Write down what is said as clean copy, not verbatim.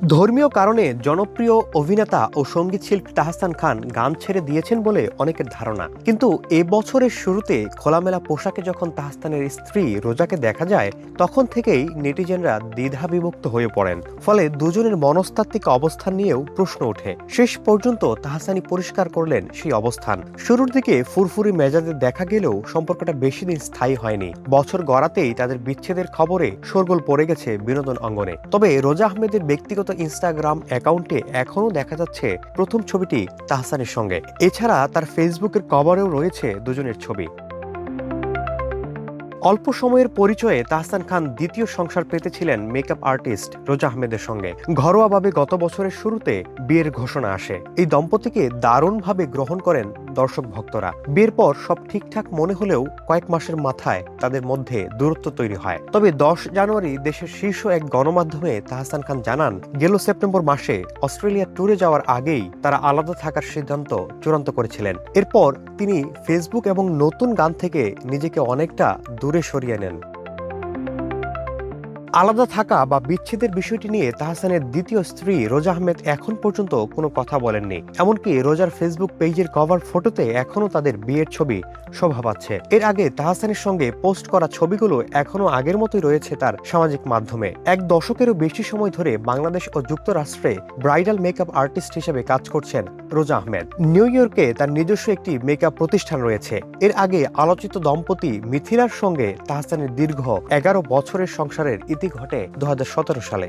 ধর্মীয় কারণে জনপ্রিয় অভিনেতা ও সঙ্গীত শিল্পী তাহসান খান গান ছেড়ে দিয়েছেন বলে অনেকের ধারণা। কিন্তু এ বছরের শুরুতে খোলামেলা পোশাকে যখন তাহসানের স্ত্রী রোজাকে দেখা যায়, তখন থেকেই নেটিজেনরা দ্বিধাবিভক্ত হয়ে পড়েন। ফলে দুজনের মনস্তাত্ত্বিক অবস্থান নিয়েও প্রশ্ন ওঠে। শেষ পর্যন্ত তাহসানি পরিষ্কার করলেন সেই অবস্থান। শুরুর দিকে ফুরফুরি মেজাজে দেখা গেলেও সম্পর্কটা বেশি দিন স্থায়ী হয়নি। বছর গড়াতেই তাদের বিচ্ছেদের খবরে শোরগোল পড়ে গেছে বিনোদন অঙ্গনে। তবে রোজা আহমেদের ব্যক্তিগত ইনস্টাগ্রাম অ্যাকাউন্টে এখনও দেখা যাচ্ছে প্রথম ছবিটি তাহসানের সঙ্গে। এছাড়া তার ফেসবুকের কভারেও রয়েছে দুজনের ছবি। অল্প সময়ের পরিচয়ে তাহসান খান দ্বিতীয় সংসার পেতেছিলেন মেকআপ আর্টিস্ট রোজা আহমেদের সঙ্গে। ঘরোয়াভাবে গত বছরের শুরুতে বিয়ের ঘোষণা আসে। এই দম্পতিকে দারুণভাবে গ্রহণ করেন দর্শক ভক্তরা। বিয়ের পর সব ঠিকঠাক মনে হলেও কয়েক মাসের মাথায় তাদের মধ্যে দূরত্ব তৈরি হয়। তবে 10 জানুয়ারি দেশের শীর্ষ এক গণমাধ্যমে তাহসান খান জানান, গেল সেপ্টেম্বর মাসে অস্ট্রেলিয়া ট্যুরে যাওয়ার আগেই তারা আলাদা থাকার সিদ্ধান্ত চূড়ান্ত করেছিলেন। এরপর তিনি ফেসবুক এবং নতুন গান থেকে নিজেকে অনেকটা দূরে সরিয়ে নেন। আলাদা থাকা বা বিচ্ছেদের বিষয়টি নিয়ে তাহসানের দ্বিতীয় স্ত্রী রোজা আহমেদ এখন পর্যন্ত কোনো কথা বলেননি। এমনকি রোজার ফেসবুক পেজের কভার ফটোতে এখনও তাদের বিয়ের ছবি শোভা পাচ্ছে। এর আগে তাহসানের সঙ্গে পোস্ট করা ছবিগুলো এখনও আগের মতোই রয়েছে তার সামাজিক মাধ্যমে। এক দশকেরও বেশি সময় ধরে বাংলাদেশ ও যুক্তরাষ্ট্রে ব্রাইডাল মেকআপ আর্টিস্ট হিসেবে কাজ করছেন রোজা আহমেদ। নিউ ইয়র্কে তার নিজস্ব একটি মেকআপ প্রতিষ্ঠান রয়েছে। এর আগে আলোচিত দম্পতি মিথিলার সঙ্গে তাহসানের দীর্ঘ 11 বছরের সংসারের ইতি ঘটে 2017 সালে।